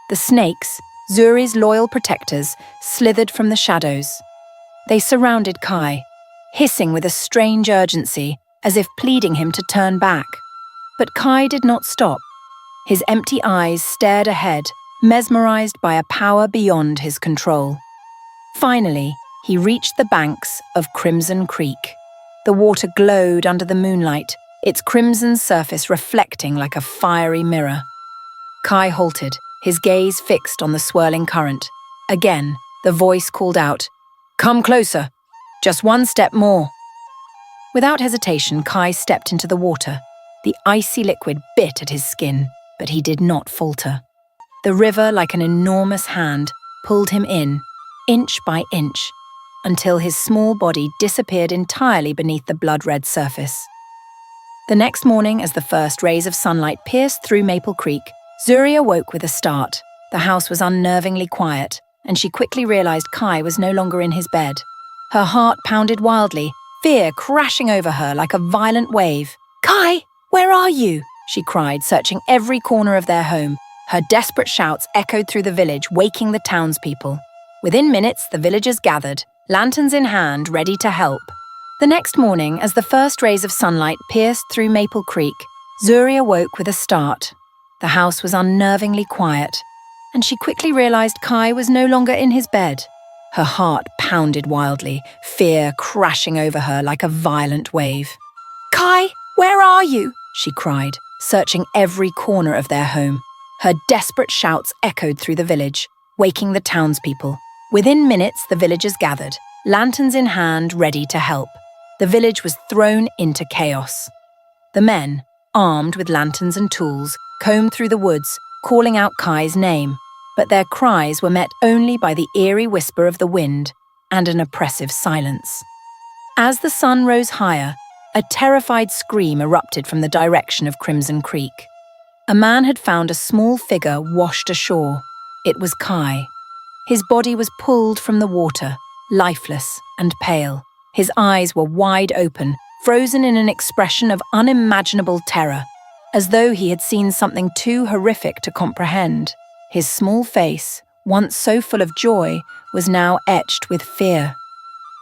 The snakes, Zuri's loyal protectors, slithered from the shadows. They surrounded Kai, hissing with a strange urgency, as if pleading him to turn back. But Kai did not stop. His empty eyes stared ahead, mesmerized by a power beyond his control. Finally, he reached the banks of Crimson Creek. The water glowed under the moonlight, its crimson surface reflecting like a fiery mirror. Kai halted, his gaze fixed on the swirling current. Again, the voice called out, "Come closer! Just one step more!" Without hesitation, Kai stepped into the water. The icy liquid bit at his skin, but he did not falter. The river, like an enormous hand, pulled him in, inch by inch, until his small body disappeared entirely beneath the blood-red surface. The next morning, as the first rays of sunlight pierced through Maple Creek, Zuri awoke with a start. The house was unnervingly quiet, and she quickly realized Kai was no longer in his bed. Her heart pounded wildly, fear crashing over her like a violent wave. "Kai, where are you?" she cried, searching every corner of their home. Her desperate shouts echoed through the village, waking the townspeople. Within minutes, the villagers gathered, lanterns in hand, ready to help. The next morning, as the first rays of sunlight pierced through Maple Creek, Zuri awoke with a start. The house was unnervingly quiet, and she quickly realized Kai was no longer in his bed. Her heart pounded wildly, fear crashing over her like a violent wave. "Kai, where are you?" she cried, searching every corner of their home. Her desperate shouts echoed through the village, waking the townspeople. Within minutes, the villagers gathered, lanterns in hand, ready to help. The village was thrown into chaos. The men, armed with lanterns and tools, combed through the woods, calling out Kai's name, but their cries were met only by the eerie whisper of the wind and an oppressive silence. As the sun rose higher, a terrified scream erupted from the direction of Crimson Creek. A man had found a small figure washed ashore. It was Kai. His body was pulled from the water, lifeless and pale. His eyes were wide open, frozen in an expression of unimaginable terror, as though he had seen something too horrific to comprehend. His small face, once so full of joy, was now etched with fear.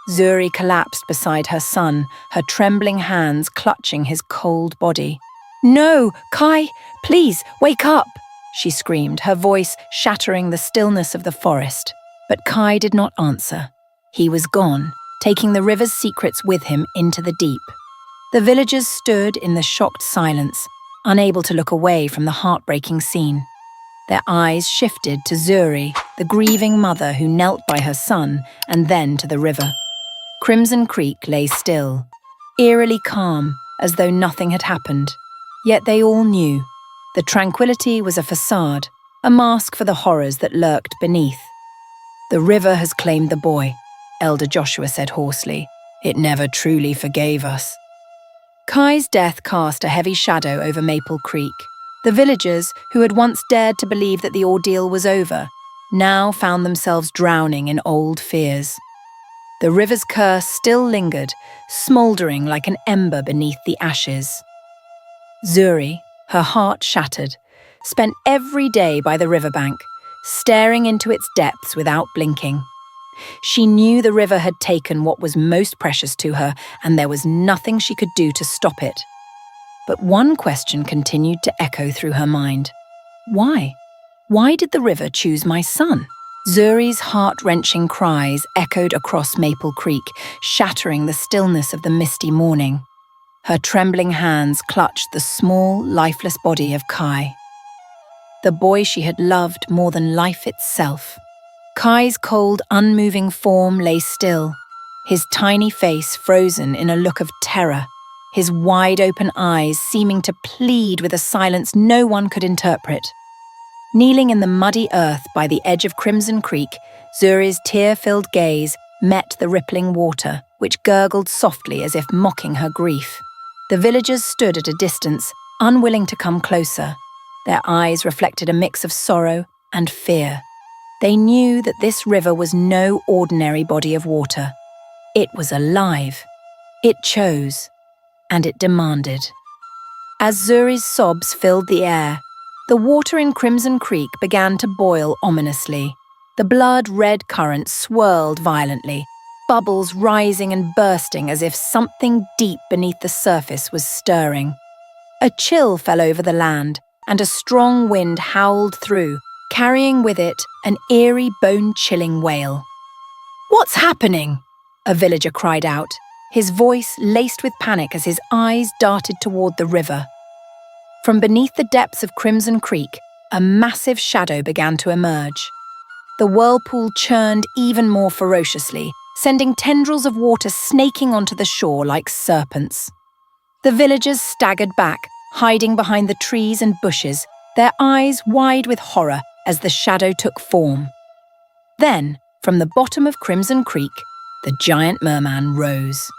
Zuri collapsed beside her son, her trembling hands clutching his cold body. "No, Kai, please, wake up!" she screamed, her voice shattering the stillness of the forest. But Kai did not answer. He was gone, taking the river's secrets with him into the deep. The villagers stood in the shocked silence, unable to look away from the heartbreaking scene. Their eyes shifted to Zuri, the grieving mother who knelt by her son, and then to the river. Crimson Creek lay still, eerily calm, as though nothing had happened. Yet they all knew. The tranquility was a facade, a mask for the horrors that lurked beneath. "The river has claimed the boy," Elder Joshua said hoarsely. "It never truly forgave us." Kai's death cast a heavy shadow over Maple Creek. The villagers, who had once dared to believe that the ordeal was over, now found themselves drowning in old fears. The river's curse still lingered, smouldering like an ember beneath the ashes. Zuri, her heart shattered, spent every day by the riverbank, staring into its depths without blinking. She knew the river had taken what was most precious to her, and there was nothing she could do to stop it. But one question continued to echo through her mind. Why? Why did the river choose my son? Zuri's heart-wrenching cries echoed across Maple Creek, shattering the stillness of the misty morning. Her trembling hands clutched the small, lifeless body of Kai, the boy she had loved more than life itself. Kai's cold, unmoving form lay still, his tiny face frozen in a look of terror, his wide-open eyes seeming to plead with a silence no one could interpret. Kneeling in the muddy earth by the edge of Crimson Creek, Zuri's tear-filled gaze met the rippling water, which gurgled softly as if mocking her grief. The villagers stood at a distance, unwilling to come closer. Their eyes reflected a mix of sorrow and fear. They knew that this river was no ordinary body of water. It was alive. It chose, and it demanded. As Zuri's sobs filled the air, the water in Crimson Creek began to boil ominously. The blood-red current swirled violently, bubbles rising and bursting as if something deep beneath the surface was stirring. A chill fell over the land, and a strong wind howled through, carrying with it an eerie, bone-chilling wail. "What's happening?" a villager cried out, his voice laced with panic as his eyes darted toward the river. From beneath the depths of Crimson Creek, a massive shadow began to emerge. The whirlpool churned even more ferociously, sending tendrils of water snaking onto the shore like serpents. The villagers staggered back, hiding behind the trees and bushes, their eyes wide with horror as the shadow took form. Then, from the bottom of Crimson Creek, the giant merman rose.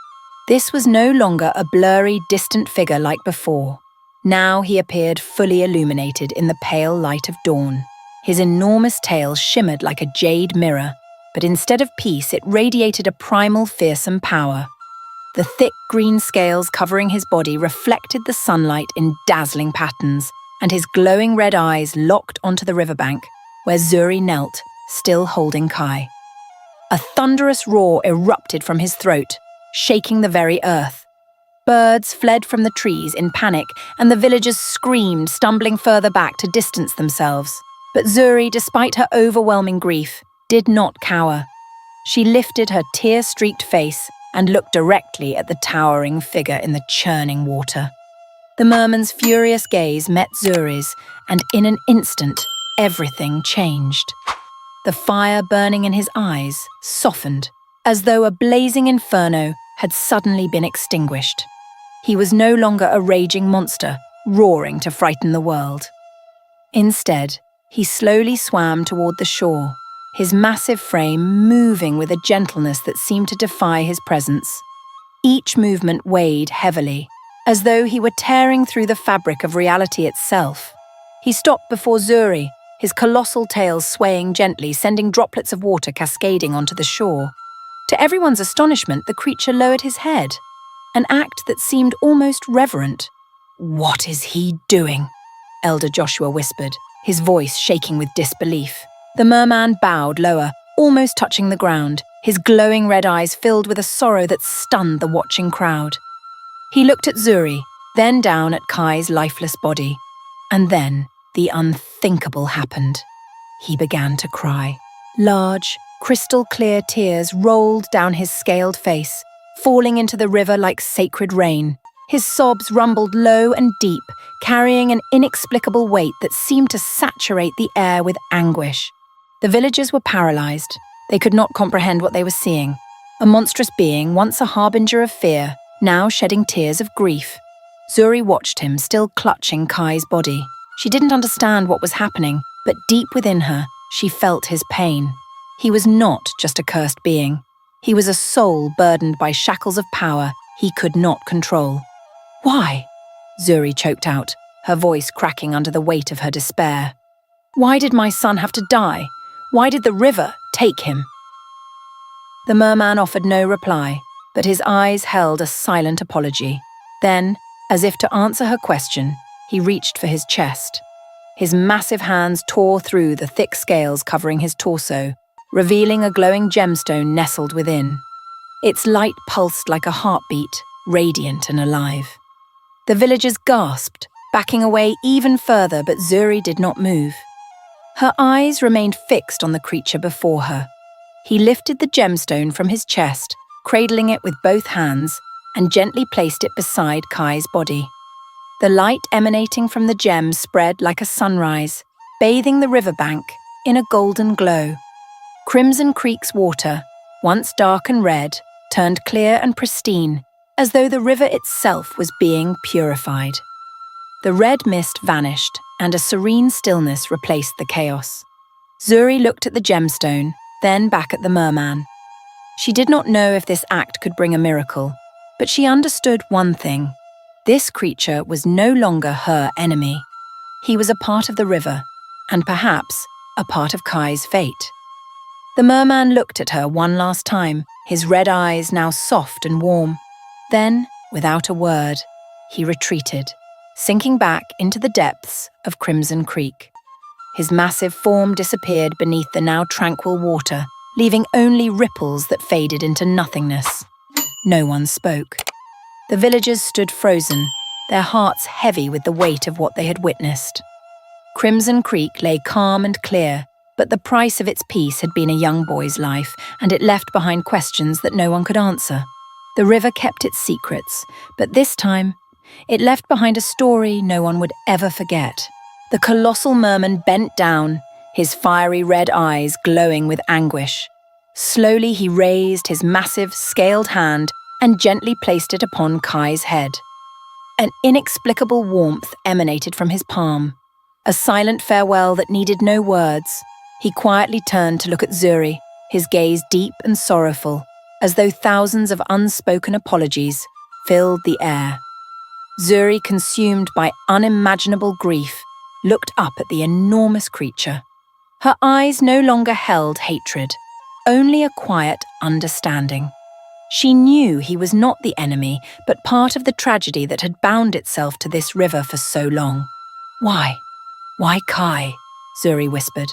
This was no longer a blurry, distant figure like before. Now he appeared fully illuminated in the pale light of dawn. His enormous tail shimmered like a jade mirror, but instead of peace, it radiated a primal, fearsome power. The thick green scales covering his body reflected the sunlight in dazzling patterns, and his glowing red eyes locked onto the riverbank, where Zuri knelt, still holding Kai. A thunderous roar erupted from his throat, shaking the very earth. Birds fled from the trees in panic, and the villagers screamed, stumbling further back to distance themselves. But Zuri, despite her overwhelming grief, did not cower. She lifted her tear-streaked face and looked directly at the towering figure in the churning water. The merman's furious gaze met Zuri's, and in an instant, everything changed. The fire burning in his eyes softened, as though a blazing inferno had suddenly been extinguished. He was no longer a raging monster, roaring to frighten the world. Instead, he slowly swam toward the shore, his massive frame moving with a gentleness that seemed to defy his presence. Each movement weighed heavily, as though he were tearing through the fabric of reality itself. He stopped before Zuri, his colossal tail swaying gently, sending droplets of water cascading onto the shore. To everyone's astonishment, the creature lowered his head, an act that seemed almost reverent. "What is he doing?" Elder Joshua whispered, his voice shaking with disbelief. The merman bowed lower, almost touching the ground, his glowing red eyes filled with a sorrow that stunned the watching crowd. He looked at Zuri, then down at Kai's lifeless body. And then the unthinkable happened. He began to cry. Large, crystal-clear tears rolled down his scaled face, falling into the river like sacred rain. His sobs rumbled low and deep, carrying an inexplicable weight that seemed to saturate the air with anguish. The villagers were paralyzed. They could not comprehend what they were seeing. A monstrous being, once a harbinger of fear, now shedding tears of grief. Zuri watched him, still clutching Kai's body. She didn't understand what was happening, but deep within her, she felt his pain. He was not just a cursed being. He was a soul burdened by shackles of power he could not control. "Why?" Zuri choked out, her voice cracking under the weight of her despair. "Why did my son have to die? Why did the river take him?" The merman offered no reply, but his eyes held a silent apology. Then, as if to answer her question, he reached for his chest. His massive hands tore through the thick scales covering his torso, revealing a glowing gemstone nestled within. Its light pulsed like a heartbeat, radiant and alive. The villagers gasped, backing away even further, but Zuri did not move. Her eyes remained fixed on the creature before her. He lifted the gemstone from his chest, cradling it with both hands, and gently placed it beside Kai's body. The light emanating from the gem spread like a sunrise, bathing the riverbank in a golden glow. Crimson Creek's water, once dark and red, turned clear and pristine, as though the river itself was being purified. The red mist vanished, and a serene stillness replaced the chaos. Zuri looked at the gemstone, then back at the merman. She did not know if this act could bring a miracle, but she understood one thing. This creature was no longer her enemy. He was a part of the river, and perhaps a part of Kai's fate. The merman looked at her one last time, his red eyes now soft and warm. Then, without a word, he retreated, sinking back into the depths of Crimson Creek. His massive form disappeared beneath the now tranquil water, leaving only ripples that faded into nothingness. No one spoke. The villagers stood frozen, their hearts heavy with the weight of what they had witnessed. Crimson Creek lay calm and clear, but the price of its peace had been a young boy's life, and it left behind questions that no one could answer. The river kept its secrets, but this time, it left behind a story no one would ever forget. The colossal merman bent down, his fiery red eyes glowing with anguish. Slowly he raised his massive, scaled hand and gently placed it upon Kai's head. An inexplicable warmth emanated from his palm, a silent farewell that needed no words. He quietly turned to look at Zuri, his gaze deep and sorrowful, as though thousands of unspoken apologies filled the air. Zuri, consumed by unimaginable grief, looked up at the enormous creature. Her eyes no longer held hatred, only a quiet understanding. She knew he was not the enemy, but part of the tragedy that had bound itself to this river for so long. Why? Why Kai? Zuri whispered,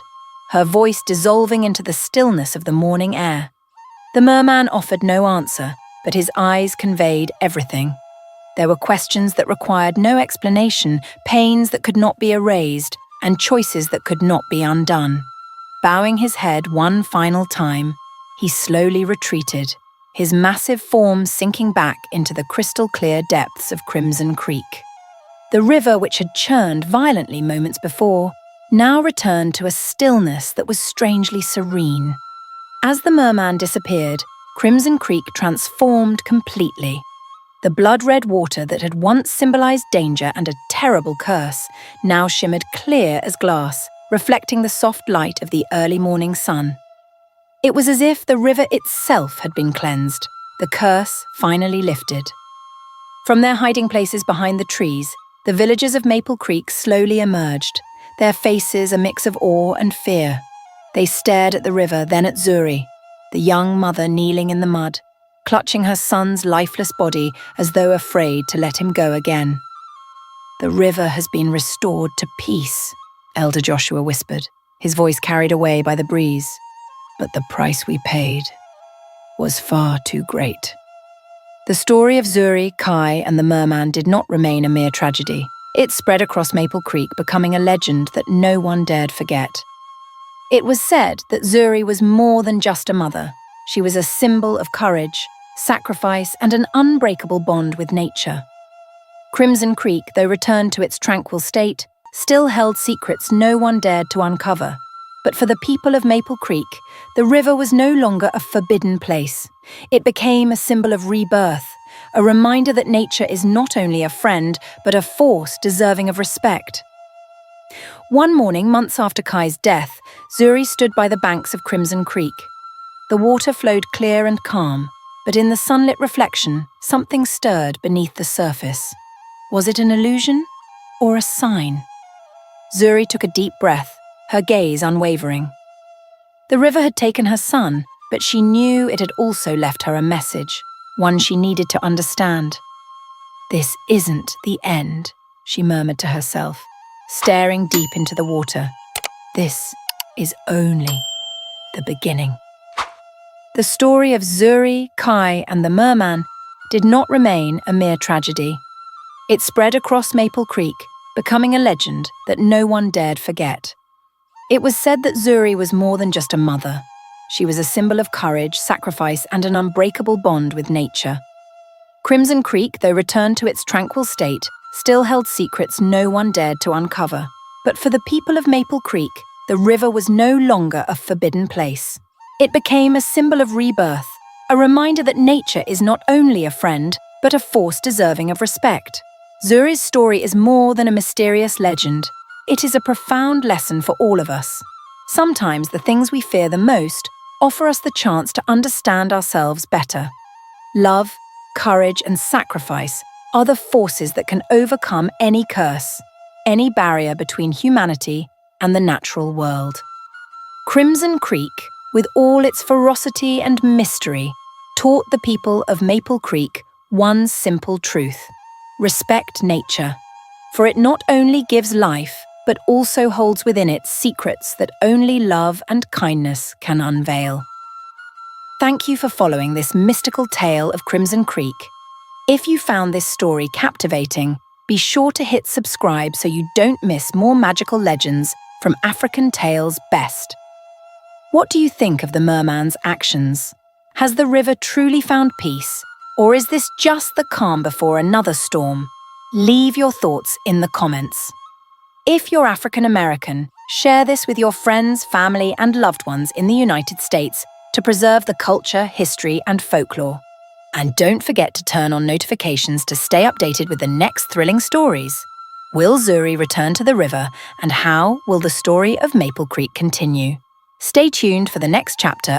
her voice dissolving into the stillness of the morning air. The merman offered no answer, but his eyes conveyed everything. There were questions that required no explanation, pains that could not be erased, and choices that could not be undone. Bowing his head one final time, he slowly retreated, his massive form sinking back into the crystal-clear depths of Crimson Creek. The river, which had churned violently moments before, now returned to a stillness that was strangely serene. As the merman disappeared, Crimson Creek transformed completely. The blood-red water that had once symbolized danger and a terrible curse now shimmered clear as glass, reflecting the soft light of the early morning sun. It was as if the river itself had been cleansed, the curse finally lifted. From their hiding places behind the trees, the villagers of Maple Creek slowly emerged, their faces a mix of awe and fear. They stared at the river, then at Zuri, the young mother kneeling in the mud, clutching her son's lifeless body as though afraid to let him go again. "The river has been restored to peace," Elder Joshua whispered, his voice carried away by the breeze. "But the price we paid was far too great." The story of Zuri, Kai, and the merman did not remain a mere tragedy. It spread across Maple Creek, becoming a legend that no one dared forget. It was said that Zuri was more than just a mother. She was a symbol of courage, sacrifice, and an unbreakable bond with nature. Crimson Creek, though returned to its tranquil state, still held secrets no one dared to uncover. But for the people of Maple Creek, the river was no longer a forbidden place. It became a symbol of rebirth, a reminder that nature is not only a friend, but a force deserving of respect. One morning, months after Kai's death, Zuri stood by the banks of Crimson Creek. The water flowed clear and calm, but in the sunlit reflection, something stirred beneath the surface. Was it an illusion or a sign? Zuri took a deep breath, her gaze unwavering. The river had taken her son, but she knew it had also left her a message, one she needed to understand. "This isn't the end," she murmured to herself, staring deep into the water. "This is only the beginning." The story of Zuri, Kai, and the merman did not remain a mere tragedy. It spread across Maple Creek, becoming a legend that no one dared forget. It was said that Zuri was more than just a mother. She was a symbol of courage, sacrifice, and an unbreakable bond with nature. Crimson Creek, though returned to its tranquil state, still held secrets no one dared to uncover. But for the people of Maple Creek, the river was no longer a forbidden place. It became a symbol of rebirth, a reminder that nature is not only a friend, but a force deserving of respect. Zuri's story is more than a mysterious legend. It is a profound lesson for all of us. Sometimes the things we fear the most offer us the chance to understand ourselves better. Love, courage, and sacrifice are the forces that can overcome any curse, any barrier between humanity and the natural world. Crimson Creek, with all its ferocity and mystery, taught the people of Maple Creek one simple truth: respect nature, for it not only gives life, but also holds within it secrets that only love and kindness can unveil. thank you for following this mystical tale of Crimson Creek. If you found this story captivating, be sure to hit subscribe so you don't miss more magical legends from African Tales Best. What do you think of the merman's actions? Has the river truly found peace, or is this just the calm before another storm? Leave your thoughts in the comments. If you're African American, share this with your friends, family, and loved ones in the United States to preserve the culture, history, and folklore. And don't forget to turn on notifications to stay updated with the next thrilling stories. Will Zuri return to the river, and how will the story of Maple Creek continue? Stay tuned for the next chapter